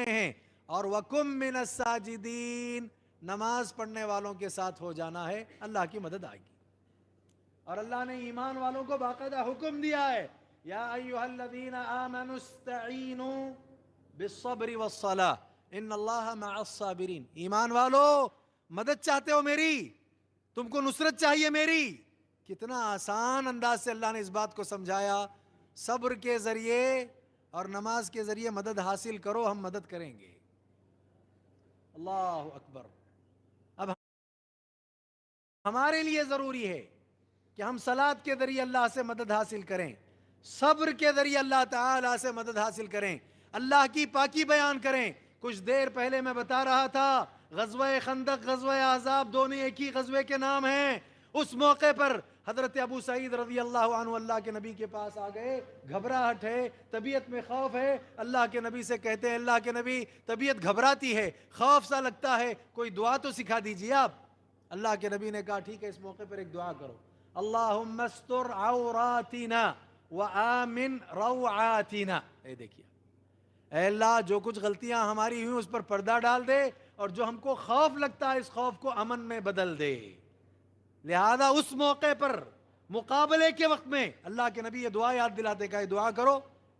ہیں، اور وَكُم مِّنَ السَّاجِدِينَ، نماز پڑھنے والوں کے ساتھ ہو جانا ہے، اللہ کی مدد آئے گی۔ اور اللہ نے ایمان والوں کو باقاعدہ حکم دیا ہے، یا ایھا الذین آمنوا استعینوا بالصبر والصلاۃ ان اللہ مع الصابرین۔ ایمان والو، مدد چاہتے ہو میری، تم کو نصرت چاہیے میری۔ کتنا آسان انداز سے اللہ نے اس بات کو سمجھایا، صبر کے ذریعے اور نماز کے ذریعے مدد حاصل کرو، ہم مدد کریں گے۔ اللہ اکبر۔ اب ہمارے لیے ضروری ہے کہ ہم صلاۃ کے ذریعے اللہ سے مدد حاصل کریں، صبر کے ذریعے اللہ تعالیٰ سے مدد حاصل کریں، اللہ کی پاکی بیان کریں۔ کچھ دیر پہلے میں بتا رہا تھا، غزوہ خندق، غزوہ احزاب دونوں ایک ہی غزوے کے نام ہیں۔ اس موقع پر حضرت ابو سعید رضی اللہ عنہ اللہ کے نبی کے پاس آ گئے، گھبراہٹ ہے، طبیعت میں خوف ہے، اللہ کے نبی سے کہتے ہیں اللہ کے نبی طبیعت گھبراتی ہے، خوف سا لگتا ہے، کوئی دعا تو سکھا دیجیے آپ۔ اللہ کے نبی نے کہا ٹھیک ہے، اس موقع پر ایک دعا کرو، اللہم استر عوراتنا وآمن روعاتنا۔ اے دیکھیے، اے اللہ جو کچھ غلطیاں ہماری ہوئیں اس پر پردہ ڈال دے، اور جو ہم کو خوف لگتا ہے اس خوف کو امن میں بدل دے۔ لہذا اس موقع پر مقابلے کے وقت میں اللہ کے نبی یہ دعا یاد دلاتے کہ یہ دعا کرو،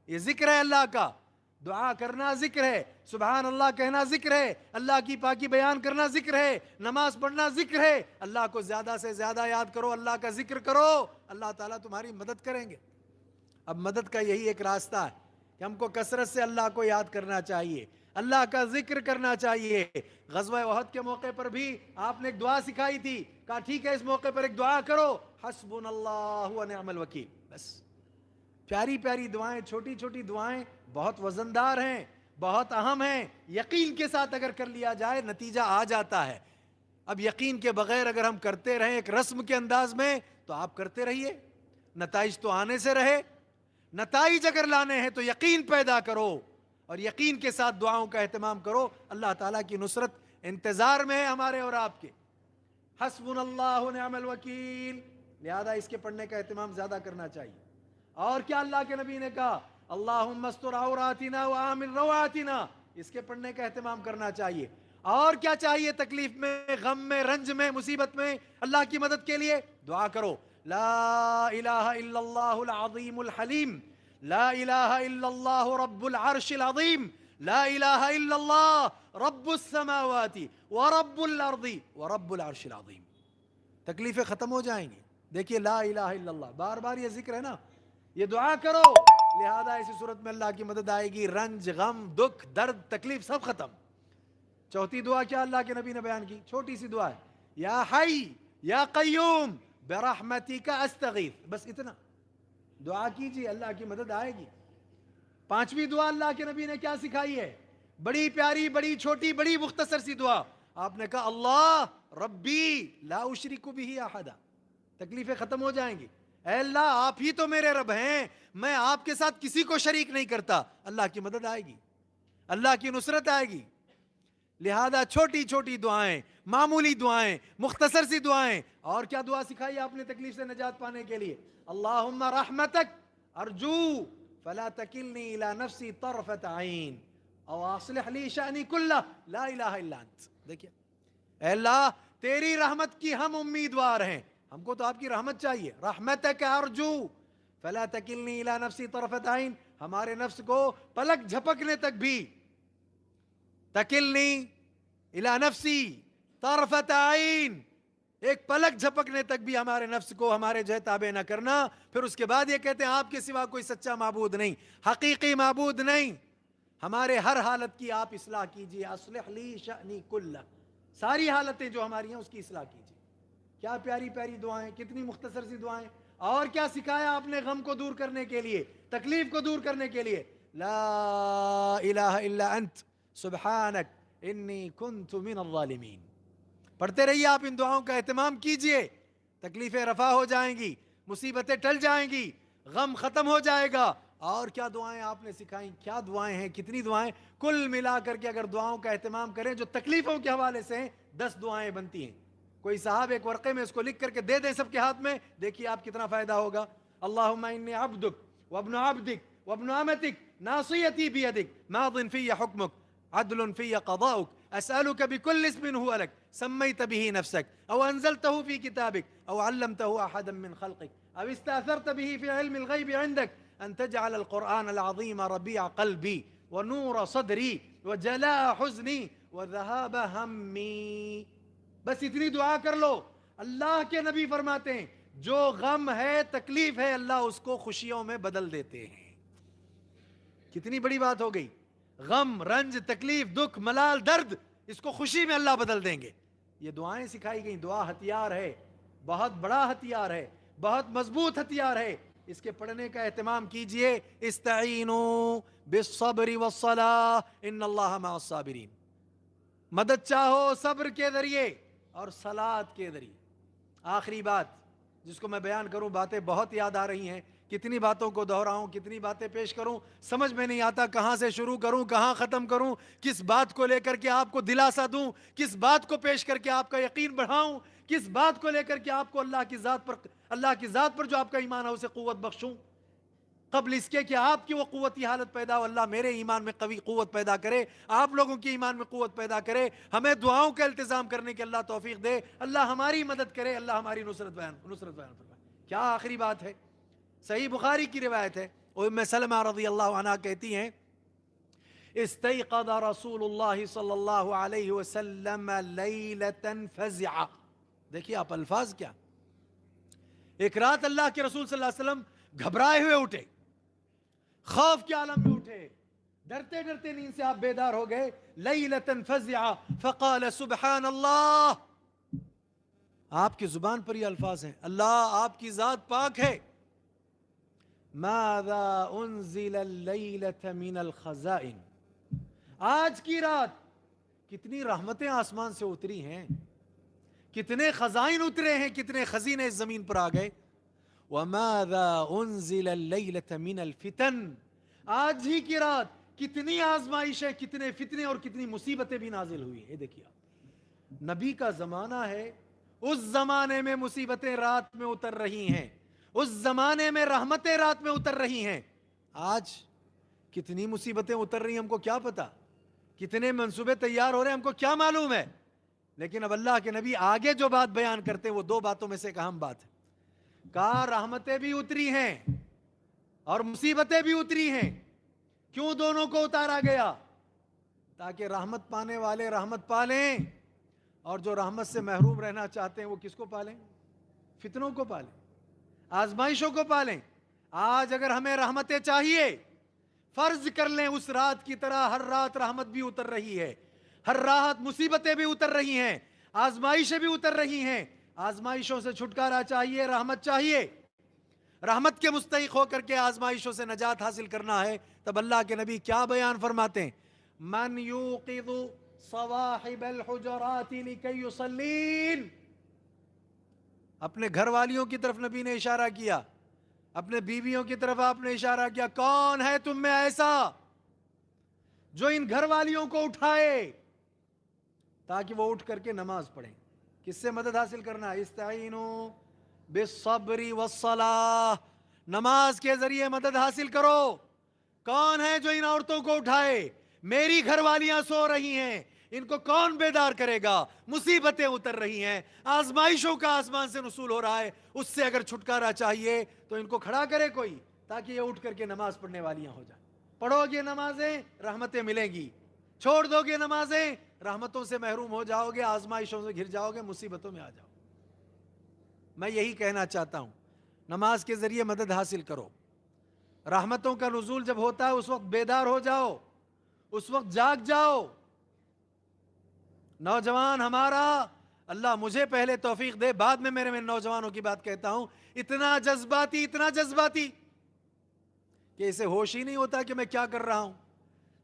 یہ ذکر ہے اللہ کا، دعا کرنا ذکر ہے، سبحان اللہ کہنا ذکر ہے، اللہ کی پاکی بیان کرنا ذکر ہے، نماز پڑھنا ذکر ہے۔ اللہ کو زیادہ سے زیادہ یاد کرو، اللہ کا ذکر کرو، اللہ تعالیٰ تمہاری مدد کریں گے۔ اب مدد کا یہی ایک راستہ ہے کہ ہم کو کثرت سے اللہ کو یاد کرنا چاہیے، اللہ کا ذکر کرنا چاہیے۔ غزوہ احد کے موقع پر بھی آپ نے ایک دعا سکھائی تھی، کہا ٹھیک ہے اس موقع پر ایک دعا کرو، حسبنا اللہ ونعم الوکیل۔ بس پیاری پیاری دعائیں، چھوٹی چھوٹی دعائیں بہت وزندار ہیں، بہت اہم ہیں، یقین کے ساتھ اگر کر لیا جائے نتیجہ آ جاتا ہے۔ اب یقین کے بغیر اگر ہم کرتے رہیں ایک رسم کے انداز میں تو آپ کرتے رہیے، نتائج تو آنے سے رہے۔ نتائج اگر لانے ہیں تو یقین پیدا کرو اور یقین کے ساتھ دعاؤں کا اہتمام کرو، اللہ تعالیٰ کی نصرت انتظار میں ہے ہمارے اور آپ کے۔ حسبنا اللہ ونعم الوکیل، لہذا اس کے پڑھنے کا اہتمام زیادہ کرنا چاہیے۔ اور کیا اللہ کے نبی نے کہا، اللہم استر عوراتنا وآمن روعاتنا، اس کے پڑھنے کا اہتمام کرنا چاہیے۔ اور کیا چاہیے تکلیف میں، غم میں، رنج میں، مصیبت میں اللہ کی مدد کے لیے؟ دعا کرو، لا الہ الا اللہ العظیم الحلیم، لا الہ الا اللہ رب العرش العظیم، لا الہ الا اللہ رب السماوات ورب الارض ورب العرش العظیم۔ تکلیفیں ختم ہو جائیں گی۔ دیکھیے لا الہ الا اللہ، بار بار یہ ذکر ہے نا، یہ دعا کرو، لہذا اسی صورت میں اللہ کی مدد آئے گی، رنج، غم، دکھ، درد، تکلیف سب ختم۔ چوتھی دعا کیا اللہ کے نبی نے بیان کی؟ چھوٹی سی دعا ہے، یا حی یا قیوم برحمتک استغیث، بس اتنا دعا کیجیے، اللہ کی مدد آئے گی۔ پانچویں دعا اللہ کے نبی نے کیا سکھائی ہے؟ بڑی پیاری، بڑی چھوٹی، بڑی مختصر سی دعا۔ آپ نے کہا اللہ ربی لا اشرک بہ احدا، تکلیفیں ختم ہو جائیں گی۔ اے اللہ آپ ہی تو میرے رب ہیں، میں آپ کے ساتھ کسی کو شریک نہیں کرتا، اللہ کی مدد آئے گی، اللہ کی نصرت آئے گی۔ لہذا چھوٹی چھوٹی دعائیں، معمولی دعائیں، مختصر سی دعائیں۔ اور کیا دعا سکھائی آپ نے تکلیف سے نجات پانے کے لیے؟ اللہم رحمتک ارجو فلا تکلنی الی نفسی طرفت عین او اصلح لی شأنی کلہ لا الہ الا انت۔ دیکھیں اے اللہ تیری رحمت کی ہم امیدوار ہیں، ہم کو تو آپ کی رحمت چاہیے۔ رحمتک ارجو فلا تکلنی الی نفسی طرفت عین، ہمارے نفس کو پلک جھپکنے تک بھی، تکلنی الی نفسی طرفت عین، ایک پلک جھپکنے تک بھی ہمارے نفس کو ہمارے جو ہے تابع نہ کرنا۔ پھر اس کے بعد یہ کہتے ہیں آپ کے سوا کوئی سچا معبود نہیں، حقیقی معبود نہیں، ہمارے ہر حالت کی آپ اصلاح کیجئے، اصلح لی شأنی کلہ، ساری حالتیں جو ہماری ہیں اس کی اصلاح کیجئے۔ کیا پیاری پیاری دعائیں، کتنی مختصر سی دعائیں۔ اور کیا سکھایا آپ نے غم کو دور کرنے کے لیے، تکلیف کو دور کرنے کے لیے؟ لا الہ الا انت سبحانک انی کنت من الظالمین۔ پڑھتے رہیے آپ، ان دعاؤں کا اہتمام کیجئے، تکلیفیں رفع ہو جائیں گی، مصیبتیں ٹل جائیں گی، غم ختم ہو جائے گا۔ اور کیا دعائیں آپ نے سکھائیں، کیا دعائیں ہیں، کتنی دعائیں، کل ملا کر کے اگر دعاؤں کا اہتمام کریں جو تکلیفوں کے حوالے سے ہیں 10 دعائیں بنتی ہیں۔ کوئی صاحب ایک ورقے میں اس کو لکھ کر کے دے دیں سب کے ہاتھ میں، دیکھیے آپ کتنا فائدہ ہوگا۔ اللہم انی عبدک وابن عبدک وابن امتک ناصیتی بیدک ماض فی حکمک عدل في قضاؤك أسألك بكل اسم هو لك سميت به نفسك أو أنزلته في كتابك أو علمته أحدا من خلقك أو استأثرت به في علم الغيب عندك أن تجعل القرآن العظيم ربيع قلبي ونور صدري وجلاء حزني وذهاب همي. بس اتنی دعا کر لو. اللہ کے نبی فرماتے ہیں جو غم ہے تکلیف ہے اللہ اس کو خوشیوں میں بدل دیتے ہیں. کتنی بڑی بات ہو گئی. غم، رنج، تکلیف، دکھ، ملال، درد، اس کو خوشی میں اللہ بدل دیں گے. یہ دعائیں سکھائی گئیں. دعا ہتھیار ہے، بہت بڑا ہتھیار ہے، بہت مضبوط ہتھیار ہے. اس کے پڑھنے کا اہتمام کیجئے. استعینوا بالصبر والصلاۃ ان اللہ مع الصابرین. مدد چاہو صبر کے ذریعے اور صلاۃ کے ذریعے. آخری بات جس کو میں بیان کروں، باتیں بہت یاد آ رہی ہیں، کتنی باتوں کو دہراؤں، کتنی باتیں پیش کروں، سمجھ میں نہیں آتا کہاں سے شروع کروں، کہاں ختم کروں، کس بات کو لے کر کے آپ کو دلاسا دوں، کس بات کو پیش کر کے آپ کا یقین بڑھاؤں، کس بات کو لے کر کے آپ کو اللہ کی ذات پر جو آپ کا ایمان ہے اسے قوت بخشوں، قبل اس کے کہ آپ کی وہ قوتی حالت پیدا ہو. اللہ میرے ایمان میں قوی قوت پیدا کرے، آپ لوگوں کی ایمان میں قوت پیدا کرے، ہمیں دعاؤں کا التزام کرنے کی اللہ توفیق دے، اللہ ہماری مدد کرے، اللہ ہماری نصرت بیان فرمائے. کیا آخری بات ہے، صحیح بخاری کی روایت ہے. ام سلمہ رضی اللہ عنہ کہتی ہیں استيقظ رسول اللہ صلی اللہ علیہ وسلم لیلۃ فزعا. دیکھیے آپ الفاظ کیا. ایک رات اللہ کے رسول صلی اللہ علیہ وسلم گھبرائے ہوئے اٹھے، خوف کے عالم میں اٹھے، ڈرتے ڈرتے نیند سے آپ بیدار ہو گئے. لیلۃ فزعا فقال سبحان اللہ. آپ کی زبان پر یہ الفاظ ہیں، اللہ آپ کی ذات پاک ہے. ماذا انزل اللیلۃ من الخزائن. آج کی رات کتنی رحمتیں آسمان سے اتری ہیں، کتنے خزائن اترے ہیں، کتنے خزینے اس زمین پر آ گئے. وماذا انزل اللیلۃ من الفتن. آج ہی کی رات کتنی آزمائشیں، کتنے فتنے اور کتنی مصیبتیں بھی نازل ہوئی ہیں. دیکھیے آپ، نبی کا زمانہ ہے، اس زمانے میں مصیبتیں رات میں اتر رہی ہیں، اس زمانے میں رحمتیں رات میں اتر رہی ہیں. آج کتنی مصیبتیں اتر رہی ہیں ہم کو کیا پتا، کتنے منصوبے تیار ہو رہے ہیں ہم کو کیا معلوم ہے. لیکن اب اللہ کے نبی آگے جو بات بیان کرتے ہیں وہ دو باتوں میں سے ایک اہم بات ہے. کہا رحمتیں بھی اتری ہیں اور مصیبتیں بھی اتری ہیں. کیوں دونوں کو اتارا گیا؟ تاکہ رحمت پانے والے رحمت پالیں اور جو رحمت سے محروم رہنا چاہتے ہیں وہ کس کو پالیں؟ فتنوں کو پالیں، آزمائشوں کو پالیں. آج اگر ہمیں رحمتیں چاہیے، فرض کر لیں اس رات کی طرح ہر رات رحمت بھی اتر رہی ہے، ہر رات مصیبتیں بھی اتر رہی ہیں، آزمائشیں بھی اتر رہی ہیں. آزمائشوں سے چھٹکارا چاہیے، رحمت چاہیے، رحمت کے مستحق ہو کر کے آزمائشوں سے نجات حاصل کرنا ہے. تب اللہ کے نبی کیا بیان فرماتے ہیں؟ من یوقظ صواحب الحجرات لکی یصلین. اپنے گھر والیوں کی طرف نبی نے اشارہ کیا، اپنے بیویوں کی طرف آپ نے اشارہ کیا. کون ہے تم میں ایسا جو ان گھر والیوں کو اٹھائے تاکہ وہ اٹھ کر کے نماز پڑھیں؟ کس سے مدد حاصل کرنا؟ استعینوا بالصبر والصلاۃ. نماز کے ذریعے مدد حاصل کرو. کون ہے جو ان عورتوں کو اٹھائے؟ میری گھر والیاں سو رہی ہیں، ان کو کون بیدار کرے گا؟ مصیبتیں اتر رہی ہیں، آزمائشوں کا آسمان سے نزول ہو رہا ہے. اس سے اگر چھٹکارا چاہیے تو ان کو کھڑا کرے کوئی تاکہ یہ اٹھ کر کے نماز پڑھنے والیاں ہو جائیں. پڑھو گے نمازیں رحمتیں ملیں گی، چھوڑ دو گے نمازیں رحمتوں سے محروم ہو جاؤ گے، آزمائشوں سے گھر جاؤ گے، مصیبتوں میں آ جاؤ. میں یہی کہنا چاہتا ہوں، نماز کے ذریعے مدد حاصل کرو. رحمتوں کا نزول جب ہوتا ہے اس وقت بیدار ہو جاؤ، اس وقت جاگ جاؤ. نوجوان ہمارا، اللہ مجھے پہلے توفیق دے، بعد میں میرے نوجوانوں کی بات کہتا ہوں، اتنا جذباتی کہ اسے ہوش ہی نہیں ہوتا کہ میں کیا کر رہا ہوں.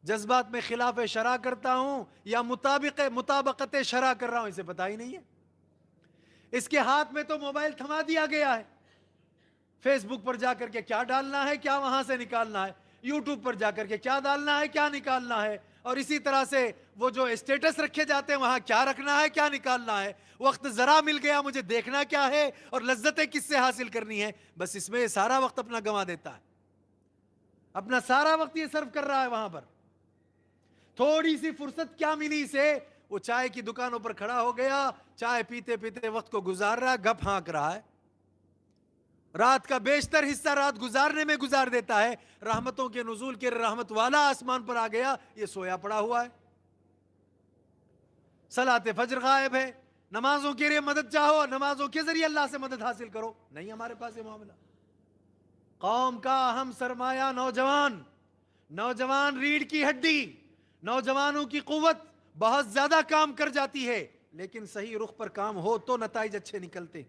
جذبات میں خلاف شرع کرتا ہوں یا مطابقت شرع کر رہا ہوں، اسے پتہ ہی نہیں ہے. اس کے ہاتھ میں تو موبائل تھما دیا گیا ہے، فیس بک پر جا کر کے کیا ڈالنا ہے، کیا وہاں سے نکالنا ہے، یوٹیوب پر جا کر کے کیا ڈالنا ہے، کیا نکالنا ہے، اور اسی طرح سے وہ جو اسٹیٹس رکھے جاتے ہیں وہاں کیا رکھنا ہے، کیا نکالنا ہے. وقت ذرا مل گیا مجھے دیکھنا کیا ہے اور لذتیں کس سے حاصل کرنی ہے، بس اس میں سارا وقت اپنا گنوا دیتا ہے، اپنا سارا وقت یہ صرف کر رہا ہے وہاں پر. تھوڑی سی فرصت کیا ملی سے وہ چائے کی دکانوں پر کھڑا ہو گیا, چائے پیتے پیتے وقت کو گزار رہا, گپ ہانک رہا ہے, رات کا بیشتر حصہ رات گزارنے میں گزار دیتا ہے. رحمتوں کے نزول کے رحمت والا آسمان پر آ گیا, یہ سویا پڑا ہوا ہے. صلاۃ فجر غائب ہے, نمازوں کے لیے مدد چاہو, نمازوں کے ذریعے اللہ سے مدد حاصل کرو, نہیں ہمارے پاس یہ معاملہ. قوم کا اہم سرمایہ نوجوان, نوجوان ریڑھ کی ہڈی, نوجوانوں کی قوت بہت زیادہ کام کر جاتی ہے, لیکن صحیح رخ پر کام ہو تو نتائج اچھے نکلتے.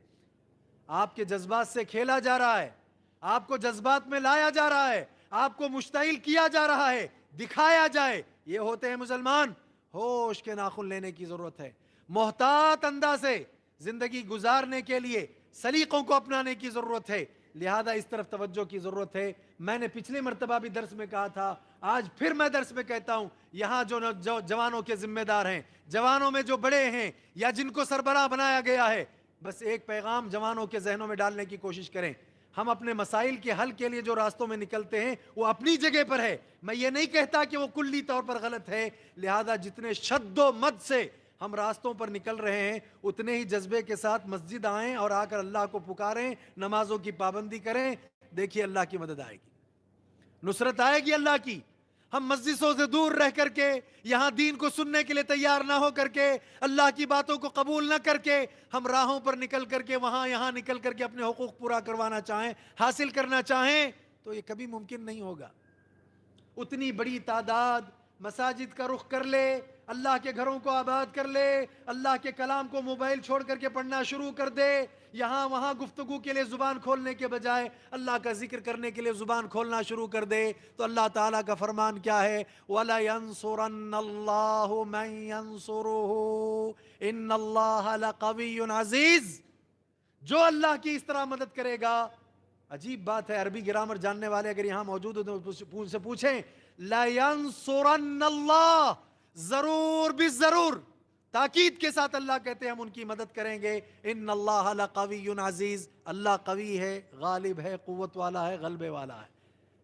آپ کے جذبات سے کھیلا جا رہا ہے, آپ کو جذبات میں لایا جا رہا ہے, آپ کو مشتعل کیا جا رہا ہے, دکھایا جائے. یہ ہوتے ہیں مسلمان. ہوش کے ناخن لینے کی ضرورت ہے, محتاط انداز سے زندگی گزارنے کے لیے سلیقوں کو اپنانے کی ضرورت ہے. لہذا اس طرف توجہ کی ضرورت ہے. میں نے پچھلی مرتبہ بھی درس میں کہا تھا, آج پھر میں درس میں کہتا ہوں, یہاں جو جوانوں کے ذمہ دار ہیں, جوانوں میں جو بڑے ہیں یا جن کو سربراہ بنایا گیا ہے, بس ایک پیغام جوانوں کے ذہنوں میں ڈالنے کی کوشش کریں. ہم اپنے مسائل کے حل کے لیے جو راستوں میں نکلتے ہیں وہ اپنی جگہ پر ہے, میں یہ نہیں کہتا کہ وہ کلی طور پر غلط ہے. لہذا جتنے شد و مد سے ہم راستوں پر نکل رہے ہیں, اتنے ہی جذبے کے ساتھ مسجد آئیں اور آ کر اللہ کو پکاریں, نمازوں کی پابندی کریں. دیکھیے اللہ کی مدد آئے گی, نصرت آئے گی اللہ کی. ہم مسجدوں سے دور رہ کر کے, یہاں دین کو سننے کے لیے تیار نہ ہو کر کے, اللہ کی باتوں کو قبول نہ کر کے, ہم راہوں پر نکل کر کے, وہاں یہاں نکل کر کے اپنے حقوق پورا کروانا چاہیں, حاصل کرنا چاہیں, تو یہ کبھی ممکن نہیں ہوگا. اتنی بڑی تعداد مساجد کا رخ کر لے, اللہ کے گھروں کو آباد کر لے, اللہ کے کلام کو موبائل چھوڑ کر کے پڑھنا شروع کر دے, یہاں وہاں گفتگو کے لیے زبان کھولنے کے بجائے اللہ کا ذکر کرنے کے لیے زبان کھولنا شروع کر دے, تو اللہ تعالیٰ کا فرمان کیا ہے, وَلَيَنْصُرَنَّ اللَّهُ مَنْ يَنْصُرُهُ إِنَّ اللَّهَ لَقَوِيٌّ عَزِيزٌ. جو اللہ کی اس طرح مدد کرے گا. عجیب بات ہے, عربی گرامر جاننے والے اگر یہاں موجود ہو تو ان سے پوچھیں, لَيَنْصُرَنَّ اللَّهُ, ضرور بھی ضرور, تاکید کے ساتھ اللہ کہتے ہیں ہم ان کی مدد کریں گے. ان اللہ لقوی عزیز, اللہ قوی ہے, غالب ہے, قوت والا ہے, غلبے والا ہے.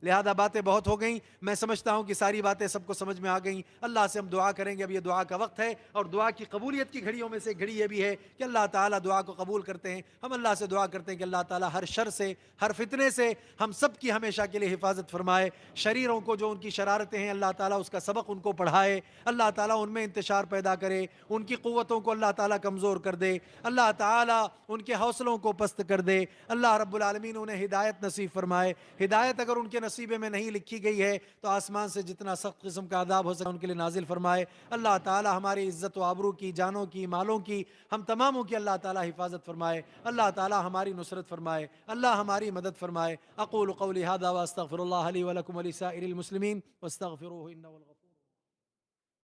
لہذا باتیں بہت ہو گئیں, میں سمجھتا ہوں کہ ساری باتیں سب کو سمجھ میں آ گئیں. اللہ سے ہم دعا کریں گے, اب یہ دعا کا وقت ہے, اور دعا کی قبولیت کی گھڑیوں میں سے گھڑی یہ بھی ہے کہ اللہ تعالیٰ دعا کو قبول کرتے ہیں. ہم اللہ سے دعا کرتے ہیں کہ اللہ تعالیٰ ہر شر سے, ہر فتنے سے ہم سب کی ہمیشہ کے لیے حفاظت فرمائے. شریروں کو جو ان کی شرارتیں ہیں اللہ تعالیٰ اس کا سبق ان کو پڑھائے, اللہ تعالیٰ ان میں انتشار پیدا کرے, ان کی قوتوں کو اللہ تعالیٰ کمزور کر دے, اللہ تعالیٰ ان کے حوصلوں کو پست کر دے. اللہ رب العالمین انہیں ہدایت نصیب فرمائے. ہدایت اگر ان کے نصیبے میں نہیں لکھی گئی ہے تو آسمان سے جتنا سخت قسم کا عذاب ہو سکے ان کے لیے نازل فرمائے. اللہ تعالیٰ ہماری عزت و آبرو کی, جانوں کی, مالوں کی, ہم تماموں کی اللہ تعالیٰ حفاظت فرمائے. اللہ تعالیٰ ہماری نصرت فرمائے, اللہ ہماری مدد فرمائے. اقول قولی ھذا واستغفر اللہ لی ولکم ولسائر المسلمین واستغفروہ انہ هو الغفور